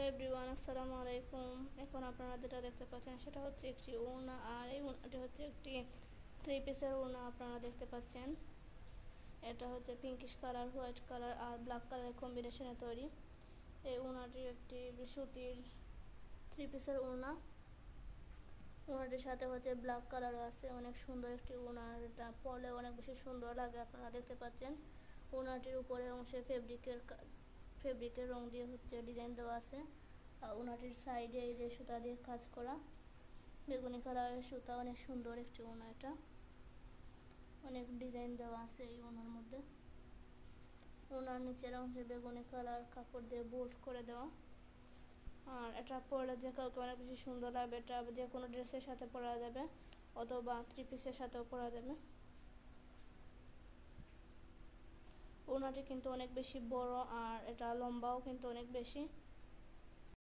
Hello everyone, আসসালামু আলাইকুম। এখন আপনারা যেটা দেখতে পাচ্ছেন সেটা হচ্ছে একটি ওড়না, আর এই ওড়নাটি হচ্ছে একটি থ্রি পিসের ওড়না। আপনারা দেখতে পাচ্ছেন এটা হচ্ছে পিঙ্কিশ কালার, হোয়াইট কালার আর ব্ল্যাক কালারের কম্বিনেশনে তৈরি। এই ওড়নাটি একটি সুতির থ্রি পিসের ওড়না। ওড়নাটির সাথে হচ্ছে ব্ল্যাক কালারও আছে। অনেক সুন্দর একটি ওড়না, এটা পরলে অনেক বেশি সুন্দর লাগে। আপনারা দেখতে পাচ্ছেন ওড়নাটির উপরে অংশে ফেব্রিকের রং দিয়ে হচ্ছে ডিজাইন দেওয়া আছে। আর ওড়নাটির সাইডে এই যে সুতা দিয়ে কাজ করা, বেগুনি কালারের সুতা। অনেক সুন্দর একটি ওড়না, এটা অনেক ডিজাইন দেওয়া আছে এই ওড়নার মধ্যে। ওড়নার নিচের অংশে বেগুনি কালার কাপড় দিয়ে বোল্ট করে দেওয়া। আর এটা পরলে যে কাউকে অনেক বেশি সুন্দর লাগবে। এটা যে কোনো ড্রেসের সাথে পরা যাবে অথবা থ্রি পিসের সাথেও পরা যাবে। ওড়নাটি কিন্তু অনেক বেশি বড় আর এটা লম্বাও কিন্তু অনেক বেশি।